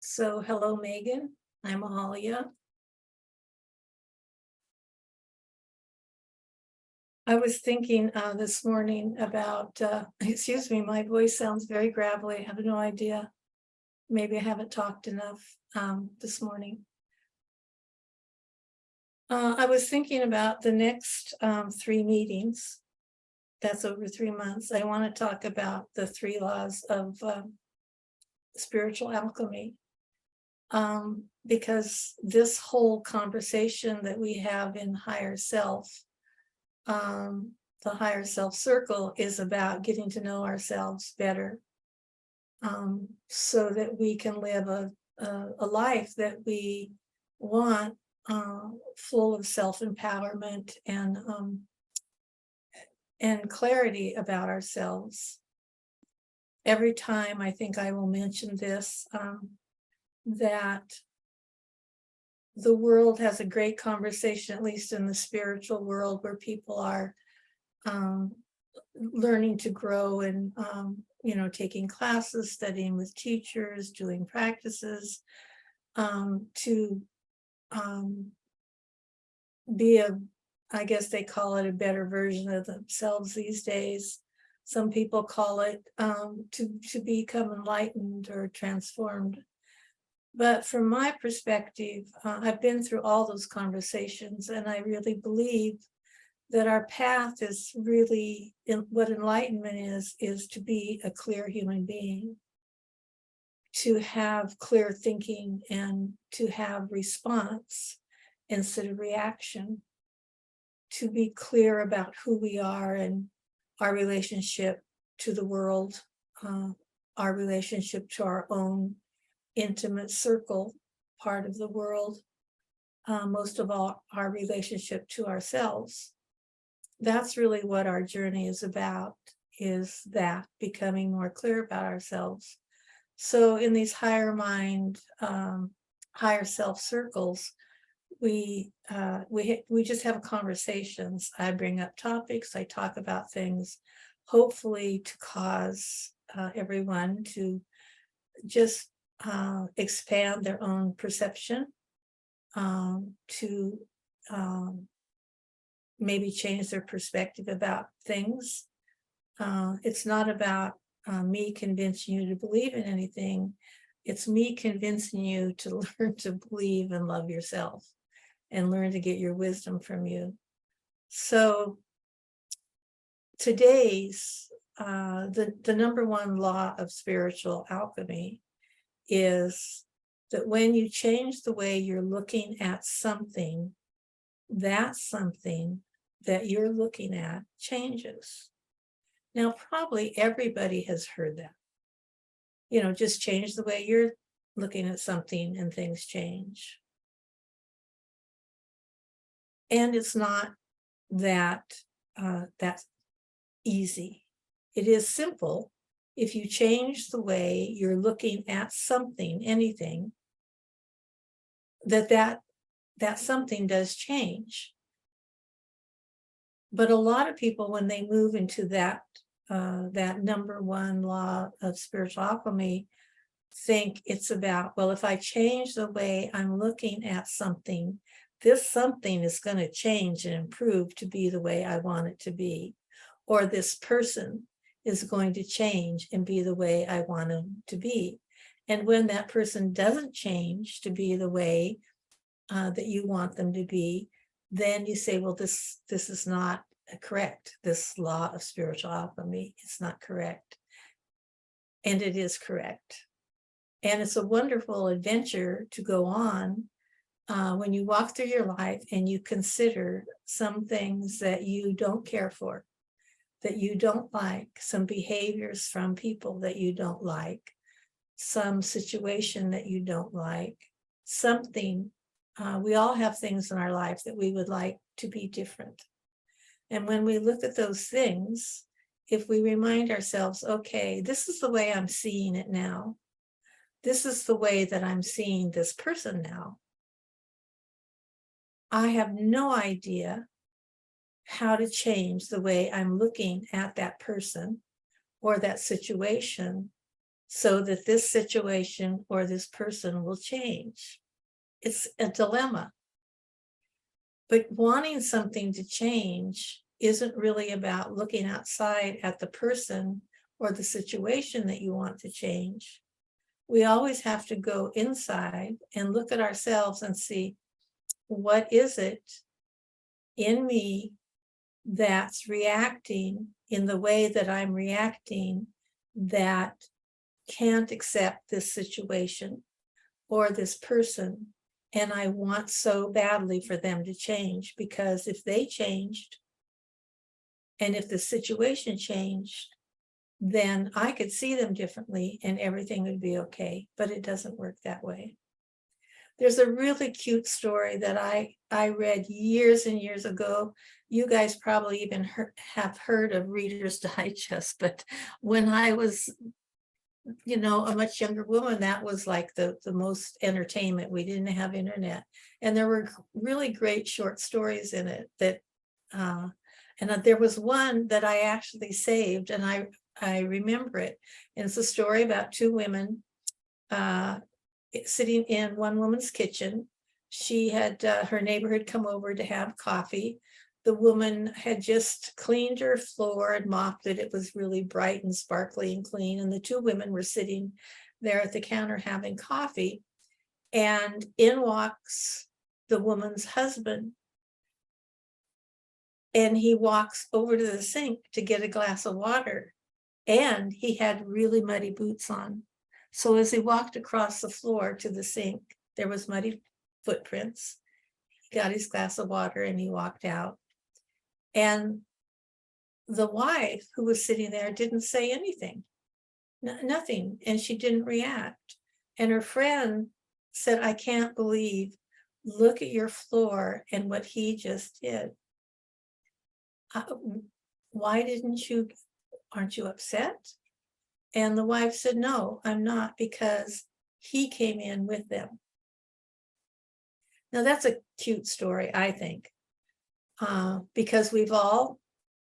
So, hello, Megan. I'm Ahalya. I was thinking this morning about, excuse me, my voice sounds very gravelly. I have no idea. Maybe I haven't talked enough this morning. I was thinking about the next 3 meetings. That's over 3 months. I want to talk about the 3 laws of spiritual alchemy. Because this whole conversation that we have in higher self, the higher self circle, is about getting to know ourselves better, so that we can live a life that we want, full of self-empowerment and clarity about ourselves. Every time I think I will mention this, that the world has a great conversation, at least in the spiritual world, where people are learning to grow and, taking classes, studying with teachers, doing practices, to be I guess they call it a better version of themselves these days. Some people call it to become enlightened or transformed. But from my perspective, I've been through all those conversations, and I really believe that our path is really, what enlightenment is to be a clear human being, to have clear thinking, and to have response instead of reaction, to be clear about who we are and our relationship to the world, our relationship to our own intimate circle part of the world, most of all our relationship to ourselves. That's really what our journey is about, is that becoming more clear about ourselves. So in these higher mind, higher self circles, we just have conversations. I bring up topics, I talk about things, hopefully to cause everyone to just expand their own perception, to maybe change their perspective about things. It's not about me convincing you to believe in anything. It's me convincing you to learn to believe and love yourself and learn to get your wisdom from you. So today's, the number one law of spiritual alchemy is that when you change the way you're looking at something, that something that you're looking at changes. Now, probably everybody has heard that. Just change the way you're looking at something and things change. And it's not that's easy. It is simple. If you change the way you're looking at something, anything, that something does change. But a lot of people, when they move into that number one law of spiritual alchemy, think it's about, well, if I change the way I'm looking at something, this something is going to change and improve to be the way I want it to be. Or this person is going to change and be the way I want them to be. And when that person doesn't change to be the way that you want them to be, then you say, well, this is not correct. This law of spiritual alchemy is not correct. And it is correct. And it's a wonderful adventure to go on when you walk through your life and you consider some things that you don't care for, that you don't like, some behaviors from people that you don't like, some situation that you don't like, something. We all have things in our life that we would like to be different. And when we look at those things, if we remind ourselves, okay, this is the way I'm seeing it now. This is the way that I'm seeing this person now. I have no idea how to change the way I'm looking at that person or that situation so that this situation or this person will change. It's a dilemma. But wanting something to change isn't really about looking outside at the person or the situation that you want to change. We always have to go inside and look at ourselves and see, what is it in me that's reacting in the way that I'm reacting that can't accept this situation or this person, and I want so badly for them to change, because if they changed and if the situation changed, then I could see them differently and everything would be okay. But it doesn't work that way. There's a really cute story that I read years and years ago. You guys probably even have heard of Reader's Digest, but when I was, a much younger woman, that was like the most entertainment. We didn't have internet. And there were really great short stories in it that, and there was one that I actually saved, and I remember it. And it's a story about two women sitting in one woman's kitchen. She had her neighbor had come over to have coffee. The woman had just cleaned her floor and mopped it. It was really bright and sparkly and clean. And the two women were sitting there at the counter having coffee. And in walks the woman's husband. And he walks over to the sink to get a glass of water. And he had really muddy boots on. So as he walked across the floor to the sink, there was muddy footprints. He got his glass of water and he walked out. And the wife, who was sitting there, didn't say anything, nothing, and she didn't react. And her friend said, I can't believe, look at your floor and what he just did. Why aren't you upset? And the wife said, no, I'm not, because he came in with them. Now that's a cute story, I think, because we've all,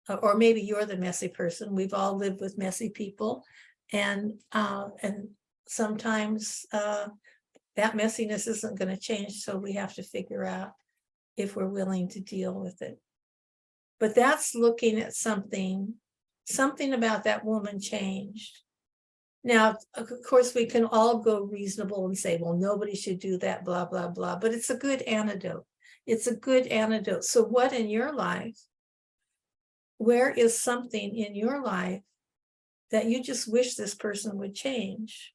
or maybe you're the messy person, we've all lived with messy people, and sometimes that messiness isn't going to change, so we have to figure out if we're willing to deal with it. But that's looking at something about that woman changed. Now, of course, we can all go reasonable and say, well, nobody should do that, blah, blah, blah. But it's a good antidote. It's a good antidote. So what in your life, where is something in your life that you just wish this person would change?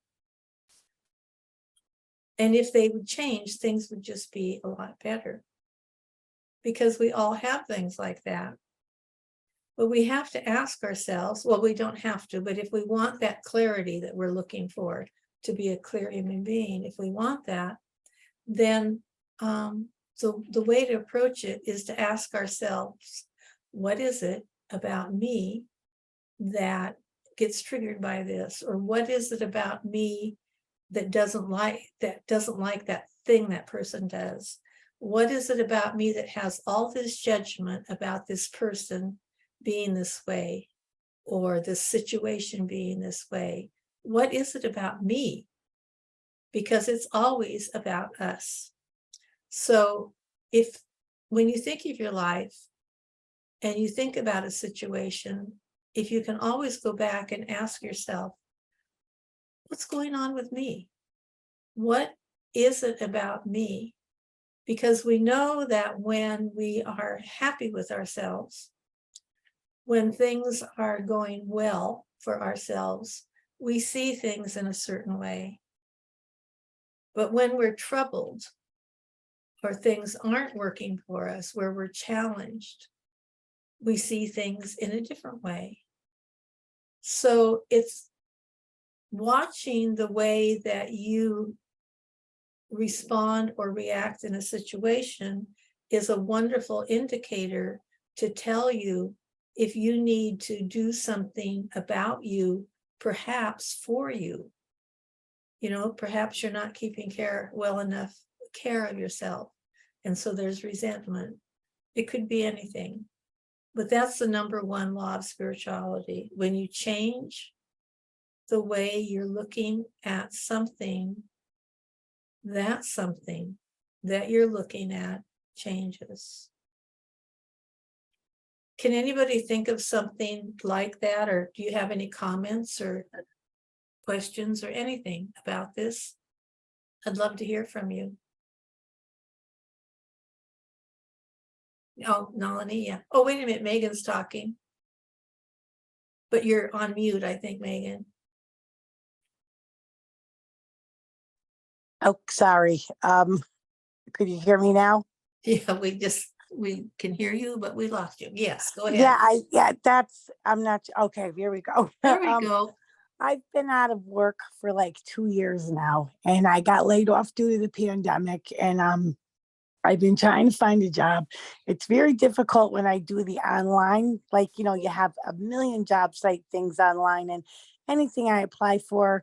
And if they would change, things would just be a lot better. Because we all have things like that. But we have to ask ourselves, well, we don't have to, but if we want that clarity that we're looking for to be a clear human being, if we want that, then so the way to approach it is to ask ourselves, what is it about me that gets triggered by this? Or what is it about me that doesn't like that thing that person does? What is it about me that has all this judgment about this person being this way, or this situation being this way? What is it about me? Because it's always about us. So when you think of your life and you think about a situation, if you can always go back and ask yourself, what's going on with me? What is it about me? Because we know that when we are happy with ourselves, when things are going well for ourselves, we see things in a certain way. But when we're troubled, or things aren't working for us, where we're challenged, we see things in a different way. So it's watching the way that you respond or react in a situation is a wonderful indicator to tell you if you need to do something about you, perhaps for you. Perhaps you're not keeping well enough care of yourself, and so there's resentment. It could be anything, but that's the number one law of spirituality. When you change, the way you're looking at something, that something that you're looking at changes. Can anybody think of something like that, or do you have any comments or questions or anything about this? I'd love to hear from you. Oh, Nalini, yeah. Oh, wait a minute, Megan's talking. But you're on mute, I think, Megan. Oh, sorry. Could you hear me now? Yeah, we can hear you, but we lost you. Yes, go ahead. I'm not, okay, here we go. There we go. I've been out of work for like 2 years now, and I got laid off due to the pandemic, and I've been trying to find a job. It's very difficult when I do the online, like, you have a million job site things online, and anything I apply for,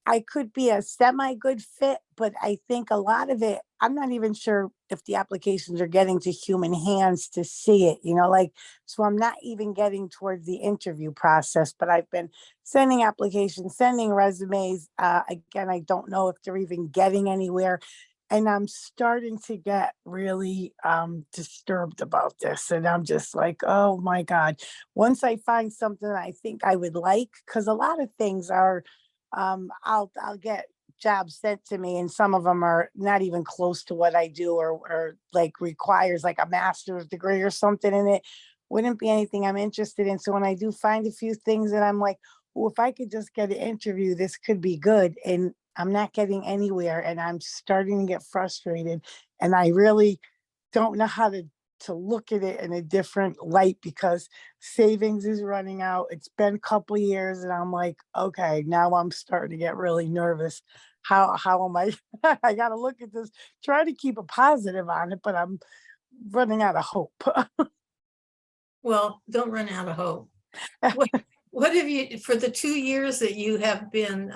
I could be a semi good fit, but I think a lot of it, I'm not even sure if the applications are getting to human hands to see it, so I'm not even getting towards the interview process, but I've been sending applications, sending resumes. Again, I don't know if they're even getting anywhere. And I'm starting to get really disturbed about this. And I'm just like, oh my God. Once I find something I think I would like, because a lot of things are, I'll get jobs sent to me, and some of them are not even close to what I do, or like requires like a master's degree or something, and it wouldn't be anything I'm interested in. So when I do find a few things that I'm like, well, if I could just get an interview, this could be good. And I'm not getting anywhere, and I'm starting to get frustrated. And I really don't know how to look at it in a different light, because savings is running out. It's been a couple years, and I'm like, okay, now I'm starting to get really nervous. How am I? I got to look at this, try to keep a positive on it, but I'm running out of hope. Well, don't run out of hope. What have you, for the 2 years that you have been,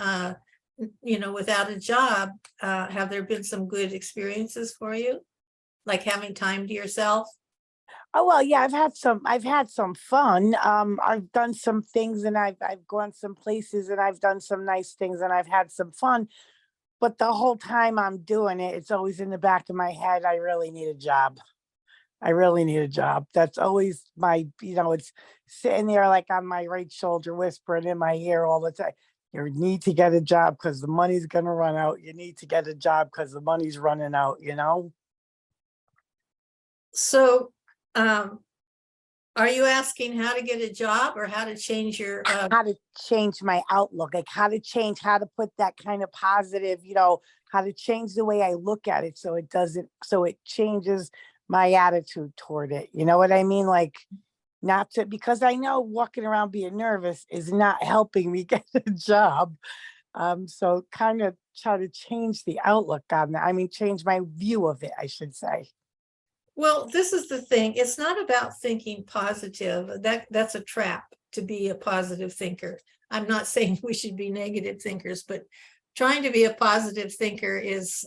without a job, have there been some good experiences for you? Like having time to yourself? Oh well, yeah, I've had some fun. I've done some things, and I've gone some places, and I've done some nice things, and I've had some fun. But the whole time I'm doing it, it's always in the back of my head, I really need a job. I really need a job. That's always my, it's sitting there like on my right shoulder, whispering in my ear all the time. You need to get a job because the money's going to run out. You need to get a job because the money's running out. So, are you asking how to get a job or how to change your, How to change my outlook, like how to put that kind of positive, how to change the way I look at it, so it changes my attitude toward it. You know what I mean? Like, not to, because I know walking around being nervous is not helping me get a job. So kind of try to change the outlook on that. I mean, change my view of it, I should say. well, this is the thing. It's not about thinking positive. That's a trap to be a positive thinker. I'm not saying we should be negative thinkers, but trying to be a positive thinker is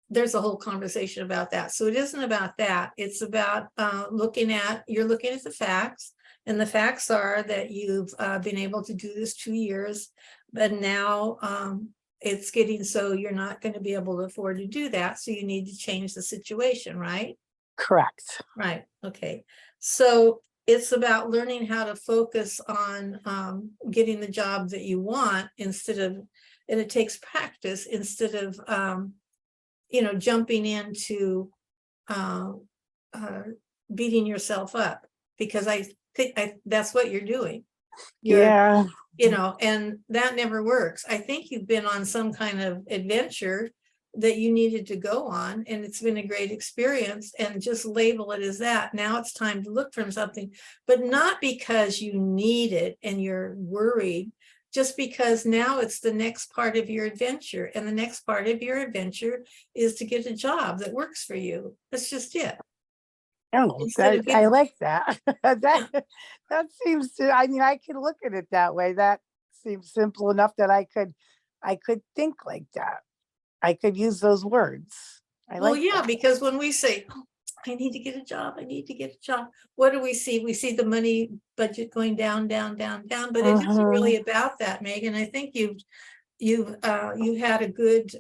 there's a whole conversation about that. So it isn't about that. It's about you're looking at the facts, and the facts are that you've been able to do this 2 years, but now it's getting so you're not going to be able to afford to do that. So you need to change the situation, right? Correct. Right. Okay. So it's about learning how to focus on getting the job that you want and it takes practice instead of, jumping into beating yourself up, because I think that's what you're doing. Yeah. And that never works. I think you've been on some kind of adventure that you needed to go on, and it's been a great experience, and just label it as that. Now it's time to look for something, but not because you need it and you're worried, just because now it's the next part of your adventure, and the next part of your adventure is to get a job that works for you. That's just it. Oh, I like that. That seems to, I mean, I can look at it that way. That seems simple enough that I could think like that. I could use those words. Well, yeah, because when we say, I need to get a job. I need to get a job. What do we see? We see the money budget going down, down, down, down, but it isn't really about that, Megan. I think you had a good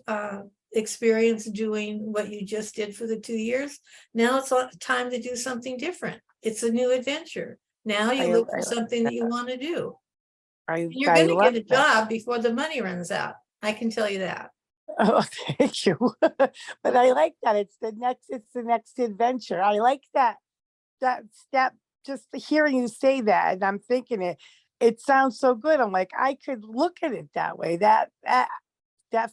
experience doing what you just did for the 2 years. Now it's time to do something different. It's a new adventure. Now you look for something that you want to do. You're going to get a job before the money runs out. I can tell you that. Oh, thank you. But I like that. It's the next adventure. I like that step, just hearing you say that, and I'm thinking it sounds so good. I'm like, I could look at it that way. That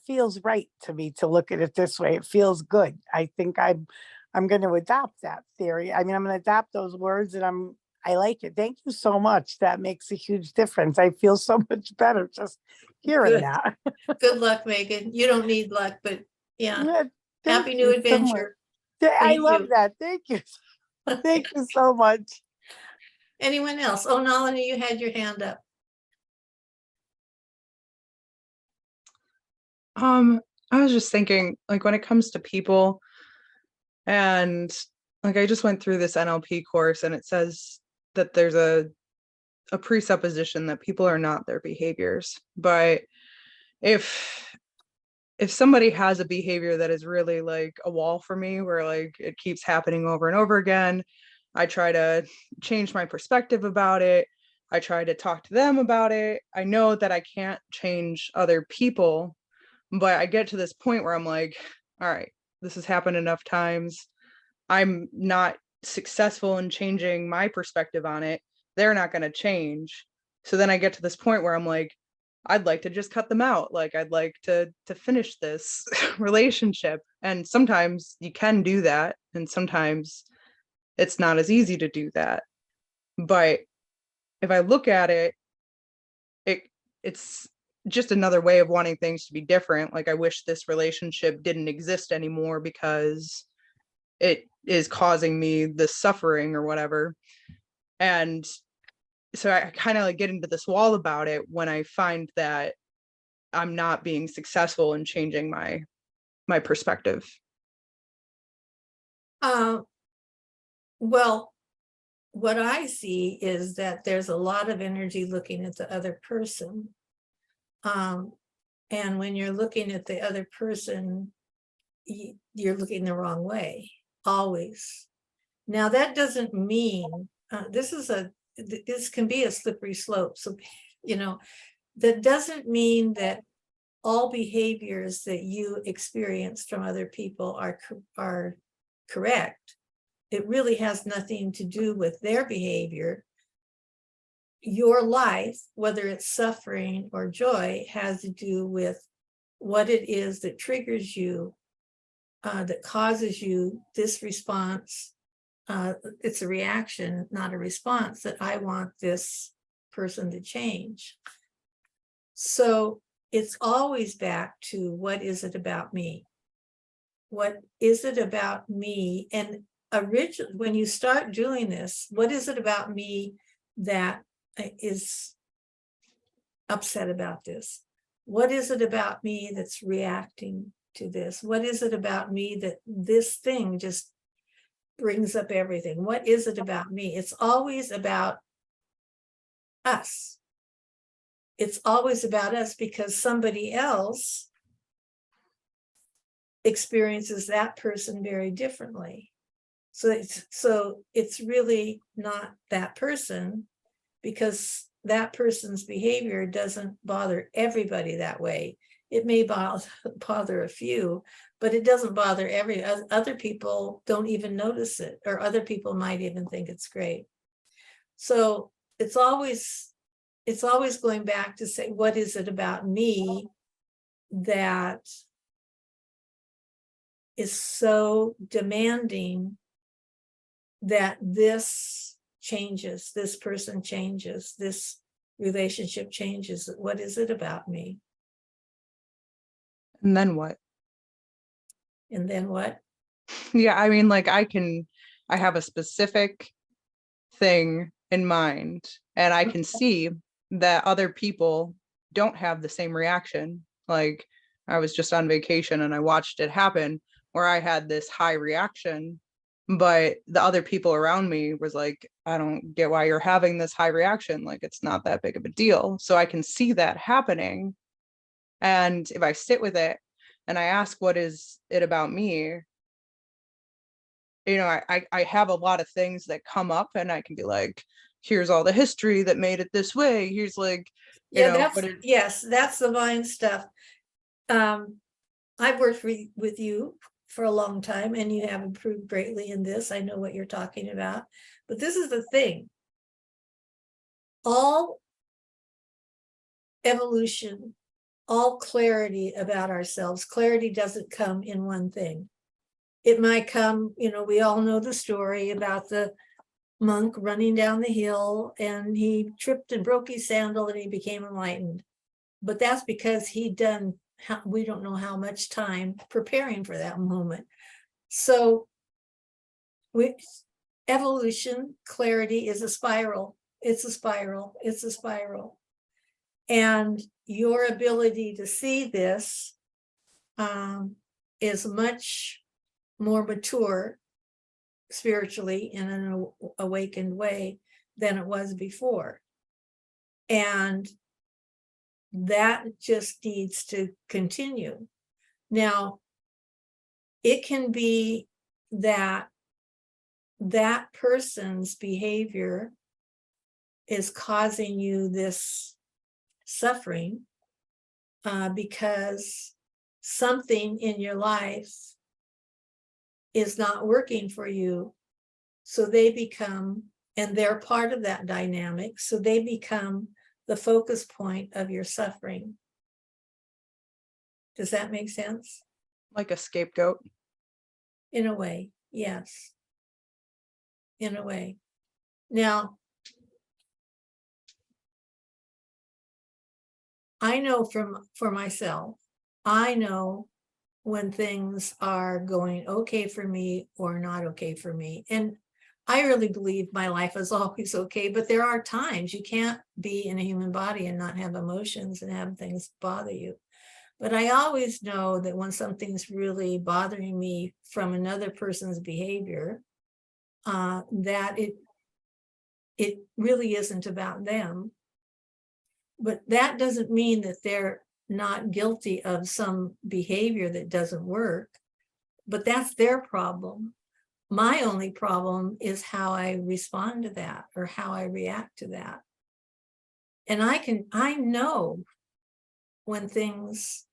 feels right to me, to look at it this way. It feels good. I think I'm going to adopt that theory. I mean, I'm going to adopt those words, and I like it. Thank you so much. That makes a huge difference. I feel so much better just hearing Good. that. Good luck, Megan. You don't need luck, but yeah. Yeah, thank Happy new you so adventure. much. I Thank love you. that. Thank you. Thank you so much. Anyone else? Oh, Nalini, you had your hand up. I was just thinking, like, when it comes to people, and like, I just went through this NLP course, and it says that there's a presupposition that people are not their behaviors. But if somebody has a behavior that is really like a wall for me, where like it keeps happening over and over again, I try to change my perspective about it. I try to talk to them about it. I know that I can't change other people, but I get to this point where I'm like, all right, this has happened enough times. I'm not successful in changing my perspective on it. They're not going to change. So then I get to this point where I'm like, I'd like to just cut them out. Like, I'd like to finish this relationship. And sometimes you can do that, and sometimes it's not as easy to do that. But if I look at it, it's just another way of wanting things to be different. Like, I wish this relationship didn't exist anymore because it is causing me this suffering or whatever. And so I kind of like get into this wall about it when I find that I'm not being successful in changing my perspective. Well, what I see is that there's a lot of energy looking at the other person. And when you're looking at the other person, you're looking the wrong way, always. Now, that doesn't mean, this can be a slippery slope. So, that doesn't mean that all behaviors that you experience from other people are correct. It really has nothing to do with their behavior. Your life, whether it's suffering or joy, has to do with what it is that triggers you, that causes you this response. It's a reaction, not a response, that I want this person to change. So it's always back to, what is it about me? What is it about me? And originally, when you start doing this, what is it about me that is upset about this? What is it about me that's reacting to this? What is it about me that this thing just brings up everything? What is it about me? It's always about us. It's always about us, because somebody else experiences that person very differently. So it's really not that person, because that person's behavior doesn't bother everybody that way. It may bother a few, but it doesn't bother other people don't even notice it, or other people might even think it's great. So it's always going back to say, what is it about me that is so demanding that this changes, this person changes, this relationship changes? What is it about me? And then what? And then what? Yeah, I mean, like, I have a specific thing in mind, and I can see that other people don't have the same reaction. Like, I was just on vacation and I watched it happen, where I had this high reaction, But the other people around me was like, I don't get why you're having this high reaction. Like, it's not that big of a deal. So I can see that happening. And if I sit with it and I ask, what is it about me? You know, I have a lot of things that come up, and I can be like, here's all the history that made it this way. Here's like, you Yeah, know, that's, yes, that's the mind stuff. I've worked with you for a long time, and you have improved greatly in this. I know what you're talking about, but this is the thing. All evolution, all clarity about ourselves, clarity doesn't come in one thing. It might come, you know, we all know the story about the monk running down the hill, and he tripped and broke his sandal and he became enlightened. But that's because he'd done, we don't know how much time preparing for that moment. So evolution, clarity is a spiral. It's a spiral. It's a spiral. And your ability to see this is much more mature spiritually in an awakened way than it was before. And that just needs to continue. Now, it can be that that person's behavior is causing you this suffering because something in your life is not working for you. So they become, and they're part of that dynamic, so they become the focus point of your suffering. Does that make sense? like a scapegoat. In a way, yes. In a way. Now, I know for myself, I know when things are going okay for me or not okay for me. And I really believe my life is always okay, but there are times you can't be in a human body and not have emotions and have things bother you. But I always know that when something's really bothering me from another person's behavior, that it really isn't about them. But that doesn't mean that they're not guilty of some behavior that doesn't work, but that's their problem. My only problem is how I respond to that or how I react to that. And I know when things,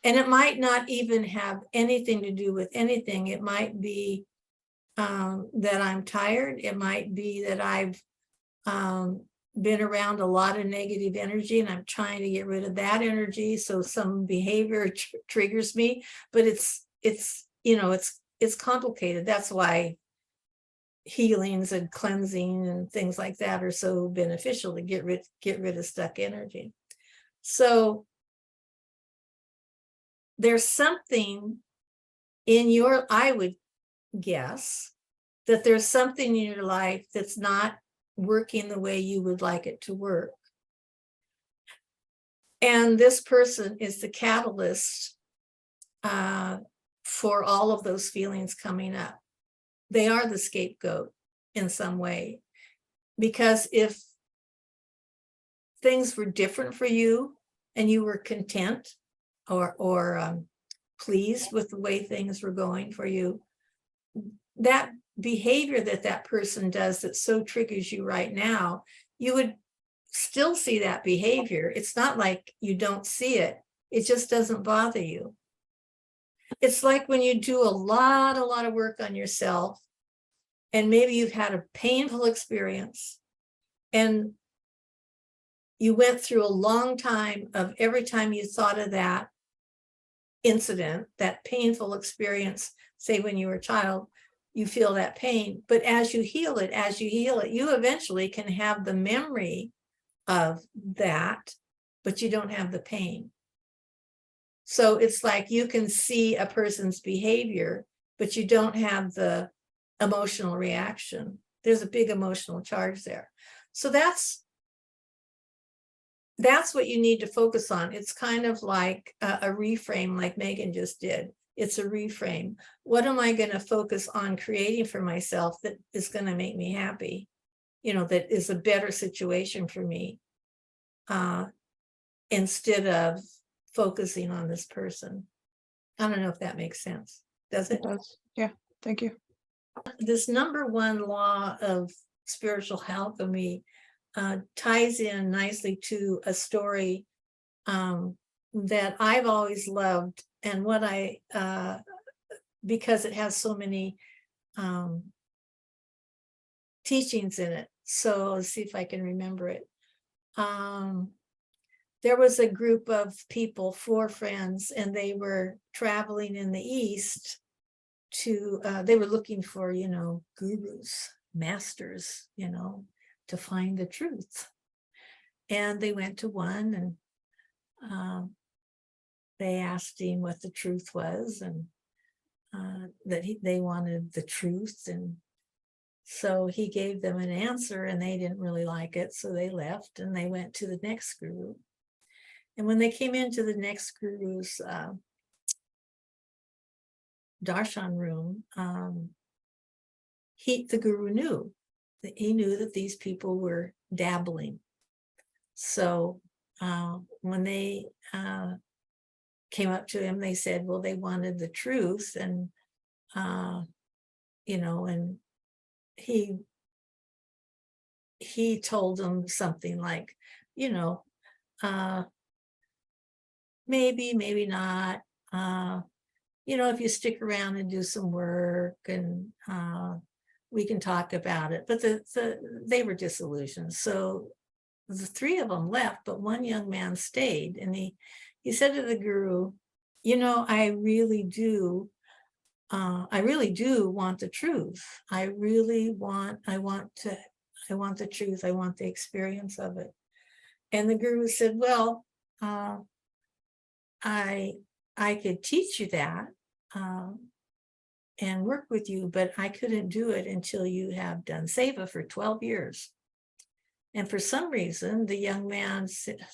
and it might not even have anything to do with anything. It might be that I'm tired. It might be that I've been around a lot of negative energy and I'm trying to get rid of that energy. So some behavior triggers me, but it's complicated. That's why healings and cleansing and things like that are so beneficial, to get rid of stuck energy. So there's something in your, I would guess that there's something in your life that's not working the way you would like it to work. And this person is the catalyst for all of those feelings coming up. They are the scapegoat in some way, because if things were different for you and you were content or pleased with the way things were going for you, that behavior that person does that so triggers you right now, you would still see that behavior. It's not like you don't see it. It just doesn't bother you. It's like when you do a lot of work on yourself, and maybe you've had a painful experience, and you went through a long time of every time you thought of that incident, that painful experience, say when you were a child, you feel that pain. But as you heal it, you eventually can have the memory of that, but you don't have the pain. So it's like you can see a person's behavior, but you don't have the emotional reaction. There's a big emotional charge there. So that's what you need to focus on. It's kind of like a reframe, like Megan just did. It's a reframe. What am I going to focus on creating for myself that is going to make me happy? That is a better situation for me, instead of focusing on this person. I don't know if that makes sense. Does it? It does. Yeah. Thank you. This number one law of spiritual alchemy ties in nicely to a story that I've always loved, and what because it has so many teachings in it. So let's see if I can remember it. There was a group of people, 4 friends, and they were traveling in the East they were looking for, gurus, masters, to find the truth. And they went to one, and they asked him what the truth was, and that they wanted the truth. And so he gave them an answer, and they didn't really like it. So they left, and they went to the next guru. And when they came into the next guru's darshan room, the guru knew that these people were dabbling. So when they came up to him, they said, well, they wanted the truth. And and he told them something like, maybe not, if you stick around and do some work, and we can talk about it. But they were disillusioned. So the 3 of them left, but one young man stayed, and he said to the guru, I really do want the truth. I want the truth. I want the experience of it. And the guru said, well, I could teach you that and work with you, but I couldn't do it until you have done seva for 12 years. And for some reason, the young man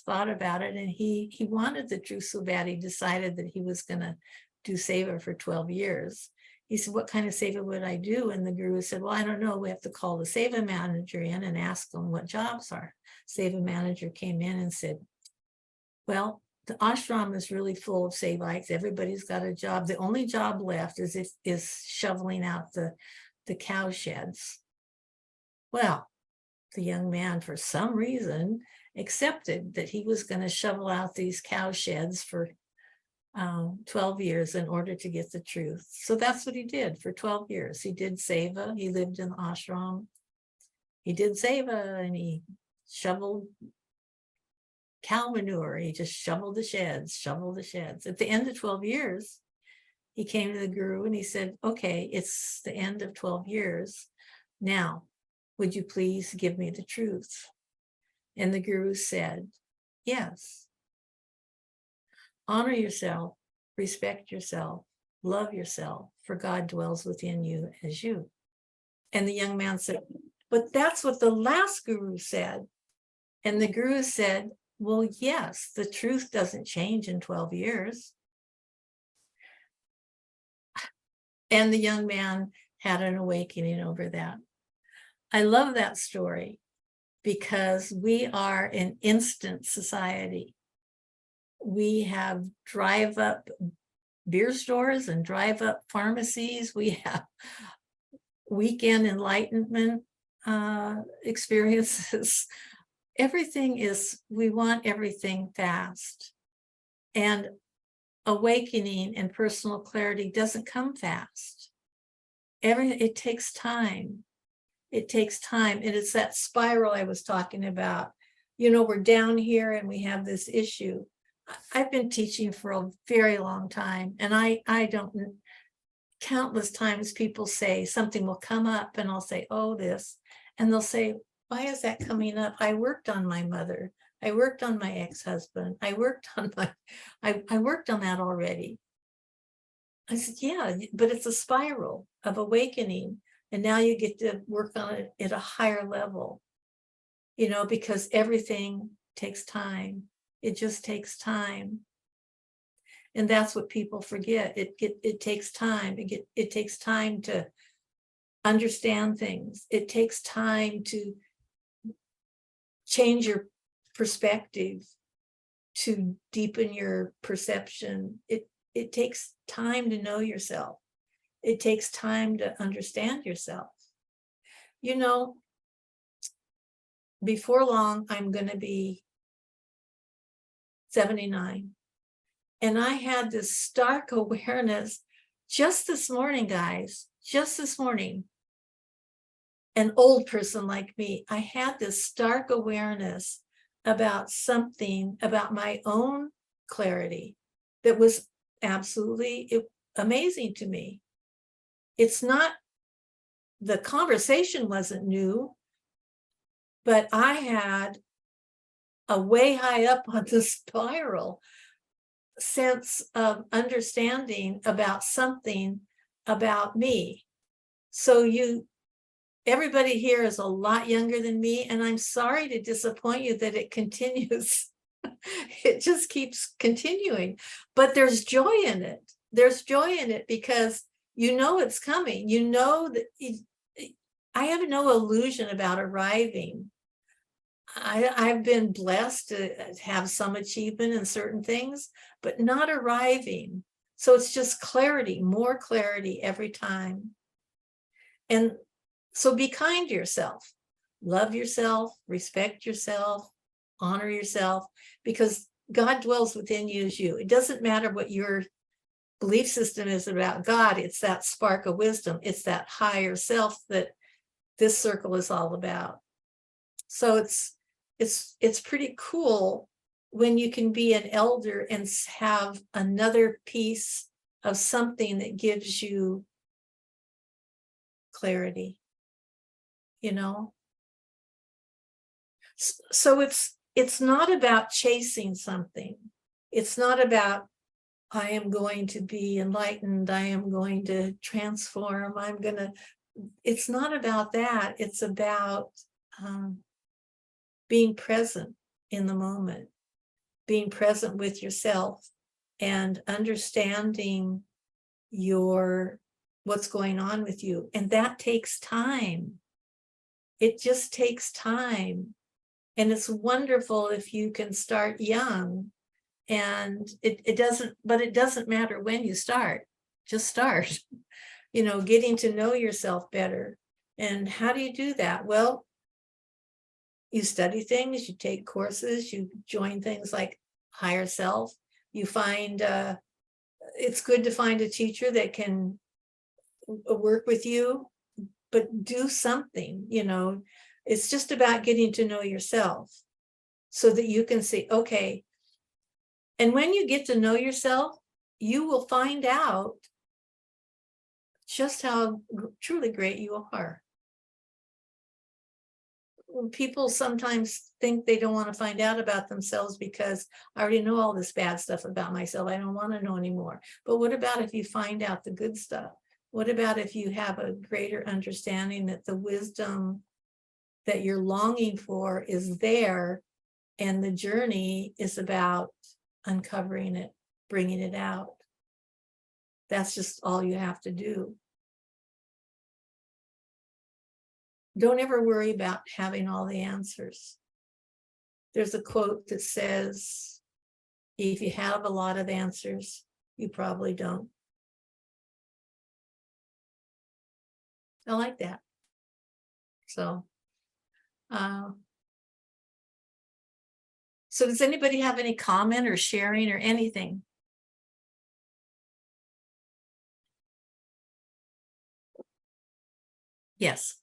thought about it, and he wanted the truth so bad, he decided that he was going to do seva for 12 years. He said, what kind of seva would I do? And the guru said, well, I don't know. We have to call the seva manager in and ask them what jobs are. Seva manager came in and said, well, the ashram is really full of Sevites. Everybody's got a job. The only job left is shoveling out the cow sheds. Well, the young man, for some reason, accepted that he was going to shovel out these cow sheds for 12 years in order to get the truth. So that's what he did for 12 years. He did seva. He lived in the ashram. He did seva, and he shoveled cow manure. He just shoveled the sheds. At the end of 12 years, he came to the guru and he said, okay, it's the end of 12 years. Now, would you please give me the truth? And the guru said, yes. Honor yourself, respect yourself, love yourself, for God dwells within you as you. And the young man said, but that's what the last guru said. And the guru said, well, yes, the truth doesn't change in 12 years. And the young man had an awakening over that. I love that story because we are an instant society. We have drive-up beer stores and drive-up pharmacies. We have weekend enlightenment experiences. We want everything fast. And awakening and personal clarity doesn't come fast. It takes time. It takes time. And it's that spiral I was talking about. We're down here and we have this issue. I've been teaching for a very long time, and I don't, countless times people say something will come up and I'll say, oh, this, and they'll say, why is that coming up? I worked on my mother. I worked on my ex-husband. I worked on that already. I said, yeah, but it's a spiral of awakening. And now you get to work on it at a higher level, because everything takes time. It just takes time. And that's what people forget. It takes time. It takes time to understand things. It takes time to change your perspective, to deepen your perception. It takes time to know yourself. It takes time to understand yourself. You know, before long, I'm going to be 79. And I had this stark awareness just this morning, guys, just this morning. An old person like me, I had this stark awareness about something, about my own clarity that was absolutely amazing to me. It's not, the conversation wasn't new, but I had a way high up on the spiral sense of understanding about something about me. So everybody here is a lot younger than me, and I'm sorry to disappoint you that it continues. It just keeps continuing, but there's joy in it. There's joy in it because you know it's coming. You know that I have no illusion about arriving. I've been blessed to have some achievement in certain things, but not arriving. So it's just clarity, more clarity every time. And so be kind to yourself, love yourself, respect yourself, honor yourself, because God dwells within you as you. It doesn't matter what your belief system is about God. It's that spark of wisdom. It's that higher self that this circle is all about. So it's pretty cool when you can be an elder and have another piece of something that gives you clarity, you know? So it's not about chasing something. It's not about, I am going to be enlightened, I am going to transform, it's not about that. It's about being present in the moment, being present with yourself and understanding what's going on with you. And that takes time. It just takes time. And it's wonderful if you can start young, and it doesn't matter when you start, just start, getting to know yourself better. And how do you do that? Well, you study things, you take courses, you join things like Higher Self. You find, it's good to find a teacher that can work with you, but do something, it's just about getting to know yourself so that you can see, okay. And when you get to know yourself, you will find out just how truly great you are. People sometimes think they don't want to find out about themselves because I already know all this bad stuff about myself. I don't want to know anymore. But what about if you find out the good stuff? What about if you have a greater understanding that the wisdom that you're longing for is there, and the journey is about uncovering it, bringing it out? That's just all you have to do. Don't ever worry about having all the answers. There's a quote that says, if you have a lot of answers, you probably don't. I like that. So does anybody have any comment or sharing or anything? Yes.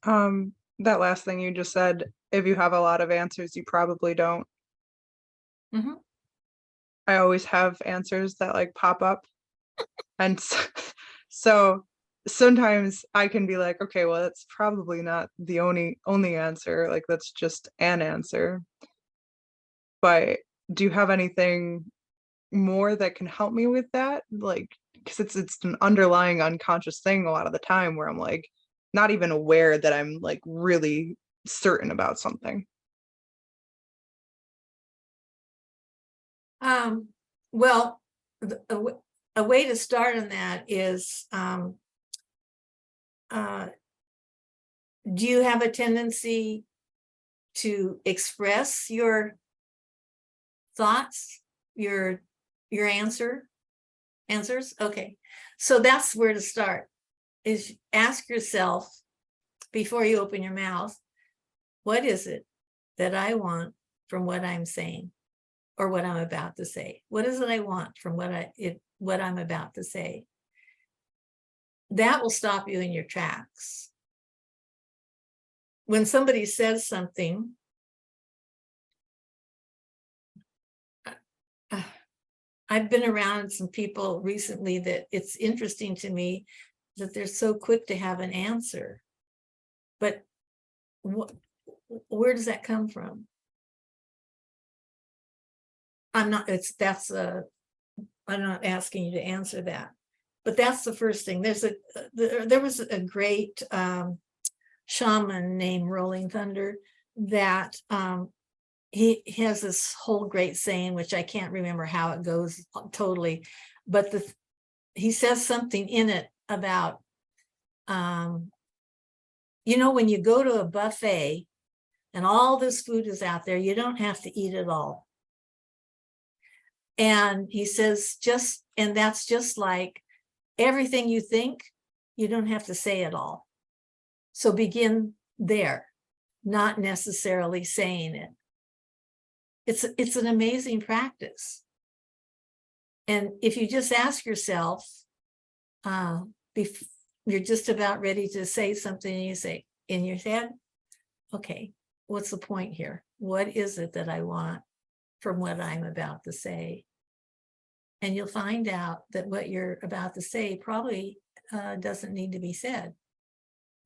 That last thing you just said, if you have a lot of answers, you probably don't. Mm-hmm. I always have answers that like pop up. And so sometimes I can be like, okay, well, that's probably not the only answer. Like, that's just an answer. But do you have anything more that can help me with that? Like, because it's an underlying unconscious thing a lot of the time where I'm like not even aware that I'm like really certain about something. Well, a way to start on that is, do you have a tendency to express your thoughts, your answers? Okay. So that's where to start, is ask yourself before you open your mouth, what is it that I want from what I'm saying or what I'm about to say? What is it I want from what I'm about to say? That will stop you in your tracks. When somebody says something, I've been around some people recently that it's interesting to me that they're so quick to have an answer. But where does that come from? I'm not asking you to answer that, but that's the first thing. There was a great shaman named Rolling Thunder that he has this whole great saying, which I can't remember how it goes totally, but he says something in it about, when you go to a buffet and all this food is out there, you don't have to eat it all. And he says, and that's just like everything you think, you don't have to say it all. So begin there, not necessarily saying it. It's an amazing practice. And if you just ask yourself, you're just about ready to say something and you say in your head, okay, what's the point here? What is it that I want from what I'm about to say? And you'll find out that what you're about to say probably doesn't need to be said,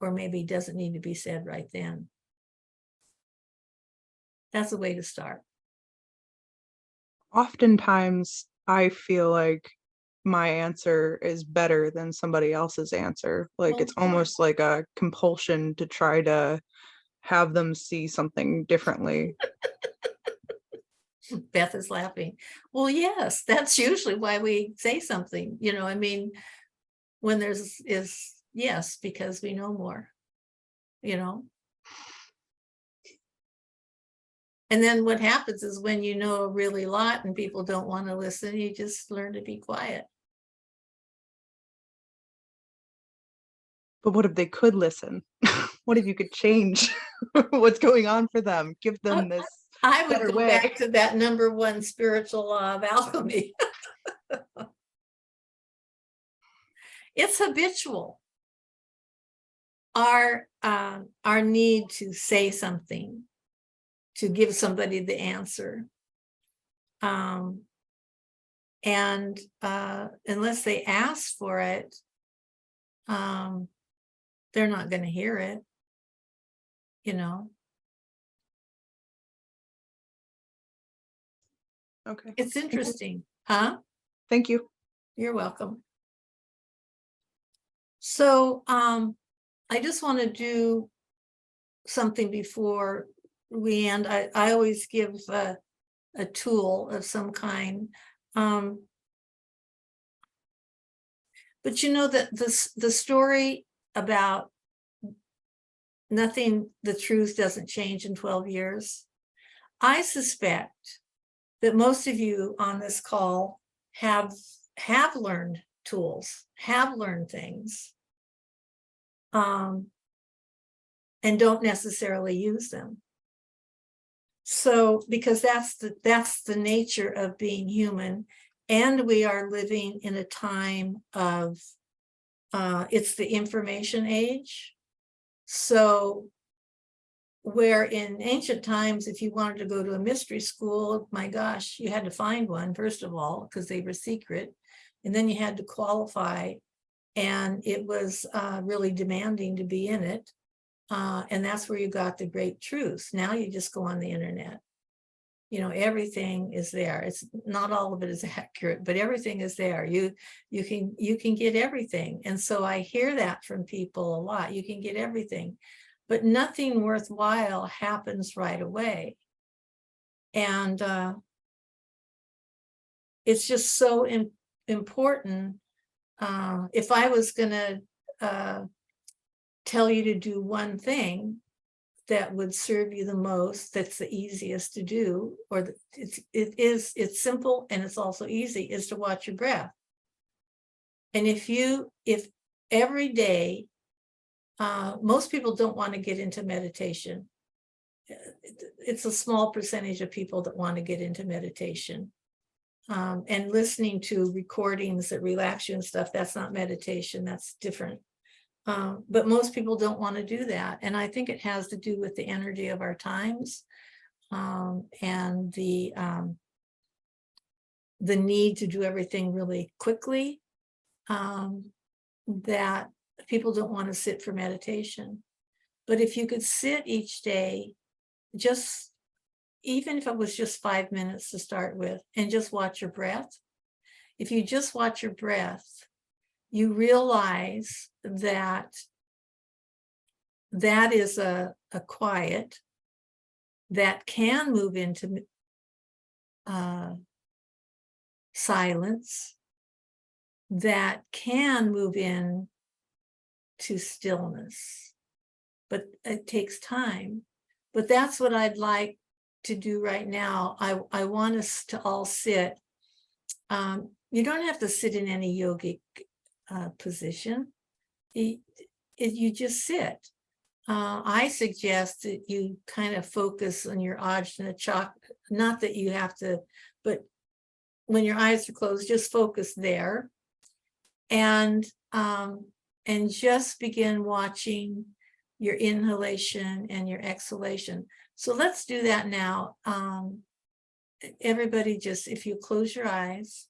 or maybe doesn't need to be said right then. That's a way to start. Oftentimes, I feel like my answer is better than somebody else's answer. Like it's almost like a compulsion to try to have them see something differently. Beth is laughing. Well, yes, that's usually why we say something, when yes, because we know more, And then what happens is when you know a really lot and people don't want to listen, you just learn to be quiet. But what if they could listen? What if you could change what's going on for them? Give them this I would better go way. back to that number one spiritual law of alchemy. It's habitual. Our need to say something, to give somebody the answer. And unless they ask for it, they're not going to hear it, Okay. It's interesting, huh? Thank you. You're welcome. So I just want to do something before we end. I always give a tool of some kind. But that the story about the truth doesn't change in 12 years. I suspect that most of you on this call have learned tools, have learned things, and don't necessarily use them. So, because that's the nature of being human, and we are living in a time of it's the information age. So where in ancient times, if you wanted to go to a mystery school, my gosh, you had to find one, first of all, because they were secret. And then you had to qualify. And it was really demanding to be in it. And that's where you got the great truths. Now you just go on the internet. Everything is there. It's not all of it is accurate, but everything is there. You can get everything. And so I hear that from people a lot. You can get everything, but nothing worthwhile happens right away. And it's just so important. If I was gonna tell you to do one thing that would serve you the most, that's the easiest to do, or it's simple and it's also easy, is to watch your breath. And if every day, most people don't want to get into meditation. It's a small percentage of people that want to get into meditation. And listening to recordings that relax you and stuff, that's not meditation, that's different. But most people don't want to do that. And I think it has to do with the energy of our times, and the need to do everything really quickly, that people don't want to sit for meditation. But if you could sit each day, just even if it was just 5 minutes to start with, and just watch your breath. If you just watch your breath, you realize that that is a quiet that can move into silence, that can move in to stillness, but it takes time. But that's what I'd like to do right now. I want us to all sit. You don't have to sit in any yogic position. You just sit. I suggest that you kind of focus on your Ajna chakra. Not that you have to, but when your eyes are closed, just focus there, and just begin watching your inhalation and your exhalation. So let's do that now. Everybody, just if you close your eyes,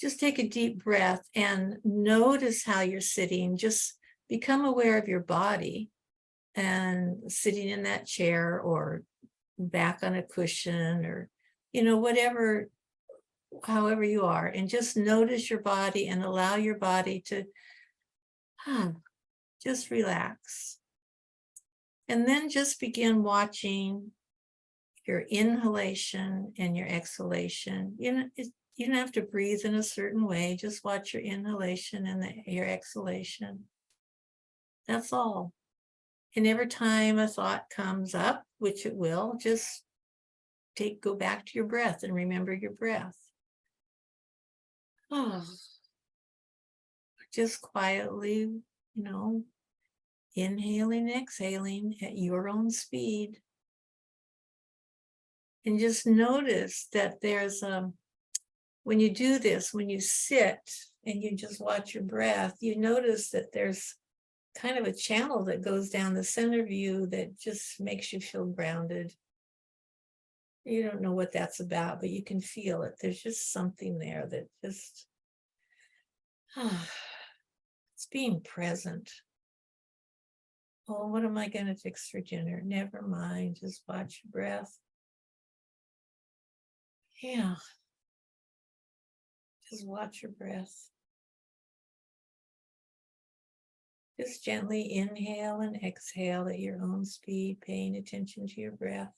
just take a deep breath and notice how you're sitting. Just become aware of your body and sitting in that chair or back on a cushion, or, whatever, however you are, and just notice your body and allow your body to just relax. And then just begin watching your inhalation and your exhalation. You don't have to breathe in a certain way. Just watch your inhalation and your exhalation. That's all. And every time a thought comes up, which it will, just go back to your breath and remember your breath. Just quietly, inhaling, exhaling at your own speed. And just notice that there's when you do this, when you sit and you just watch your breath, you notice that there's kind of a channel that goes down the center of you that just makes you feel grounded. You don't know what that's about, but you can feel it. There's just something there that just, it's being present. Oh, what am I going to fix for dinner? Never mind, just watch your breath. Yeah. Just watch your breath. Just gently inhale and exhale at your own speed, paying attention to your breath.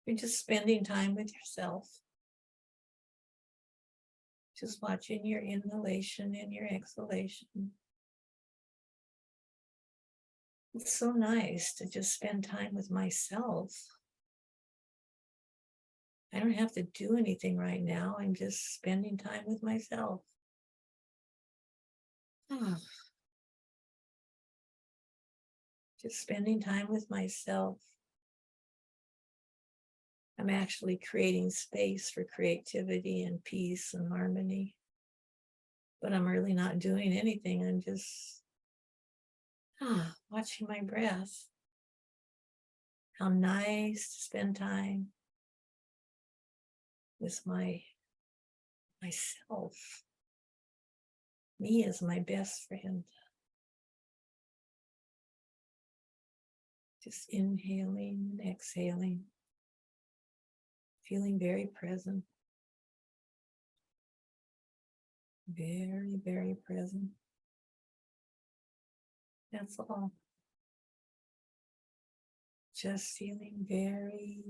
You're just spending time with yourself. Just watching your inhalation and your exhalation. It's so nice to just spend time with myself. I don't have to do anything right now. I'm just spending time with myself. Just spending time with myself. I'm actually creating space for creativity and peace and harmony. But I'm really not doing anything. I'm just watching my breath. How nice to spend time with myself. Me as my best friend. Just inhaling and exhaling. Feeling very present. Very, very present. That's all. Just feeling very,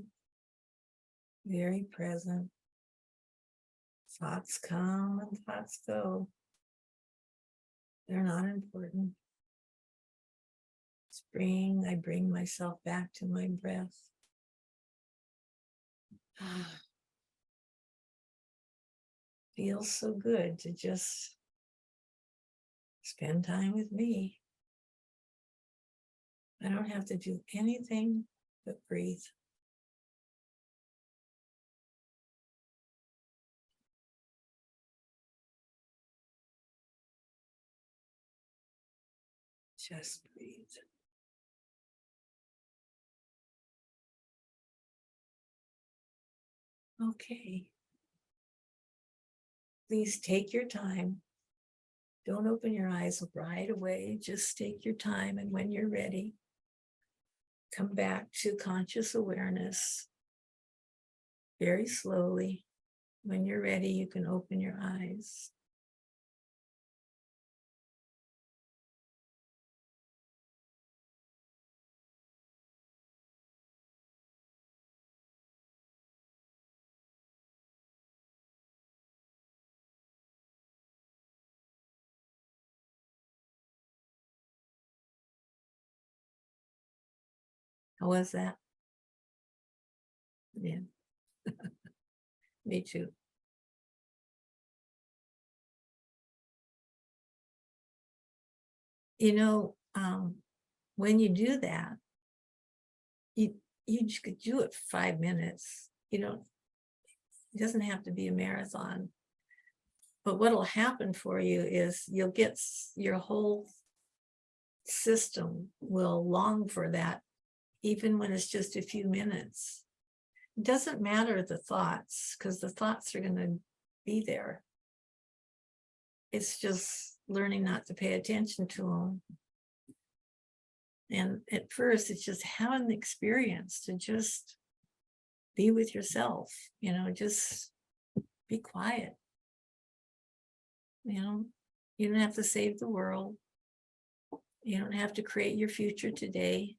very present. Thoughts come and thoughts go. They're not important. I bring myself back to my breath. Feels so good to just spend time with me. I don't have to do anything but breathe. Just breathe. Okay. Please take your time. Don't open your eyes right away. Just take your time. And when you're ready, come back to conscious awareness very slowly. When you're ready, you can open your eyes. How was that? Yeah. Me too. You know, when you do that, you just could do it for 5 minutes. It doesn't have to be a marathon. But what'll happen for you is you'll get your whole system will long for that, even when it's just a few minutes. It doesn't matter the thoughts, because the thoughts are going to be there. It's just learning not to pay attention to them. And at first, it's just having the experience to just be with yourself, just be quiet. You don't have to save the world. You don't have to create your future today.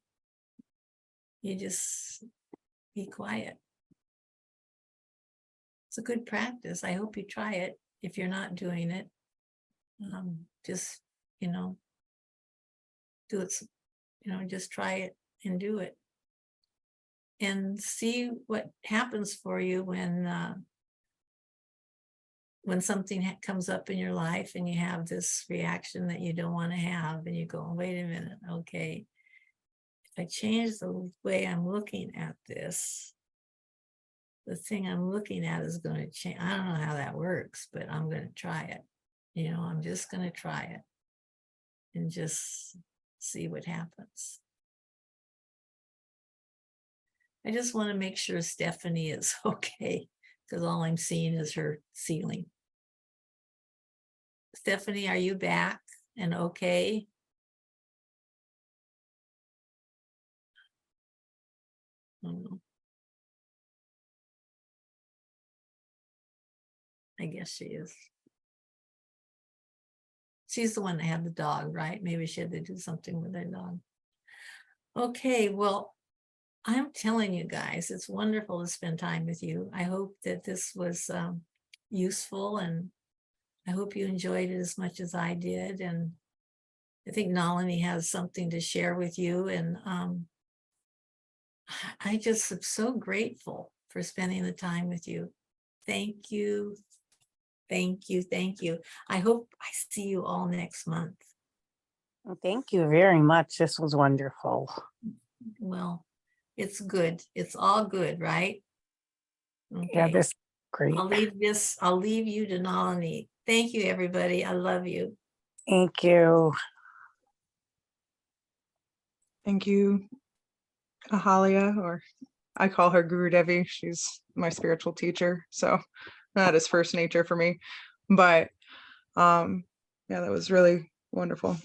You just be quiet. It's a good practice. I hope you try it. If you're not doing it, just, do it, just try it and do it. And see what happens for you when something comes up in your life and you have this reaction that you don't want to have, and you go, wait a minute, okay, if I change the way I'm looking at this, the thing I'm looking at is going to change. I don't know how that works, but I'm going to try it. I'm just going to try it and just see what happens. I just want to make sure Stephanie is okay, because all I'm seeing is her ceiling. Stephanie, are you back and okay? Oh, I guess she is. She's the one that had the dog, right? Maybe she had to do something with her dog. Okay, well, I'm telling you guys, it's wonderful to spend time with you. I hope that this was useful, and I hope you enjoyed it as much as I did. And I think Nalini has something to share with you. And I just am so grateful for spending the time with you. Thank you. Thank you. Thank you. I hope I see you all next month. Well, thank you very much. This was wonderful. Well, it's good. It's all good, right? Okay. Yeah, this is great. I'll leave you to Nalini. Thank you, everybody. I love you. Thank you. Thank you, Ahalya, or I call her Guru Devi. She's my spiritual teacher, so that is first nature for me. But yeah, that was really wonderful.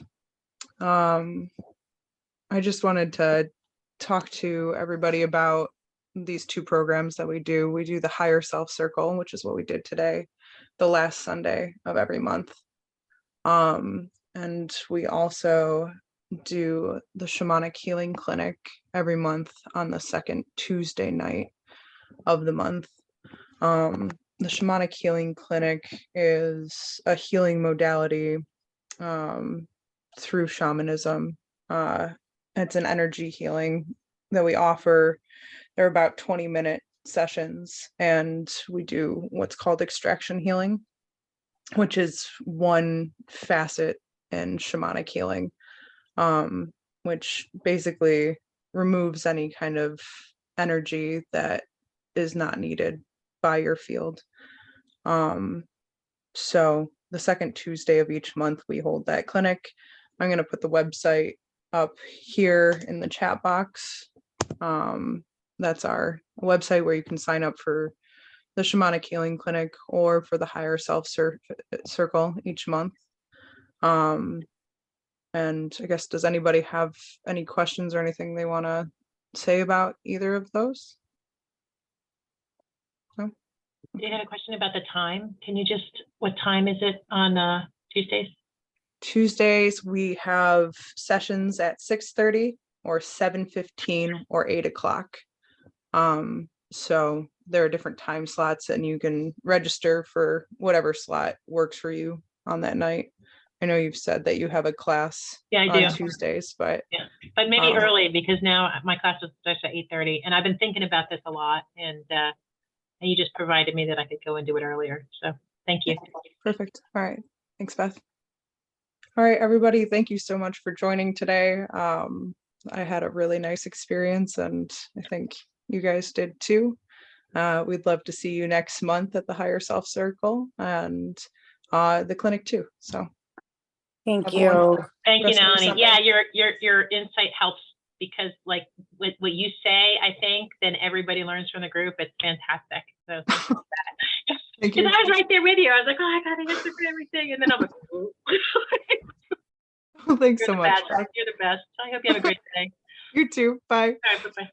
I just wanted to talk to everybody about these two programs that we do. We do the Higher Self Circle, which is what we did today, the last Sunday of every month. And we also do the Shamanic Healing Clinic every month on the second Tuesday night of the month. The Shamanic Healing Clinic is a healing modality through shamanism. It's an energy healing that we offer. They're about 20-minute sessions, and we do what's called extraction healing, which is one facet in shamanic healing, which basically removes any kind of energy that is not needed by your field. So the second Tuesday of each month, we hold that clinic. I'm going to put the website up here in the chat box. That's our website where you can sign up for the Shamanic Healing Clinic or for the Higher Self Circle each month. And I guess, does anybody have any questions or anything they want to say about either of those? No? You had a question about the time. Can you what time is it on Tuesdays? Tuesdays, we have sessions at 6:30 or 7:15 or 8 o'clock. So there are different time slots, and you can register for whatever slot works for you on that night. I know you've said that you have a class on Tuesdays, but but maybe early, because now my class starts at 8:30, and I've been thinking about this a lot, and you just provided me that I could go and do it earlier. So thank you. Perfect. All right. Thanks, Beth. All right, everybody. Thank you so much for joining today. I had a really nice experience, and I think you guys did too. We'd love to see you next month at the Higher Self Circle and the clinic too. So Thank you. Thank you, Nalini. Yeah, your insight helps, because like what you say, I think then everybody learns from the group. It's fantastic. So thank you for that. Thank you. Because I was right there with you. I was like, oh, I got to answer for everything, and then I'm like, Well, thanks so much. You're the best. I hope you have a great day. You too. Bye. All right, bye-bye.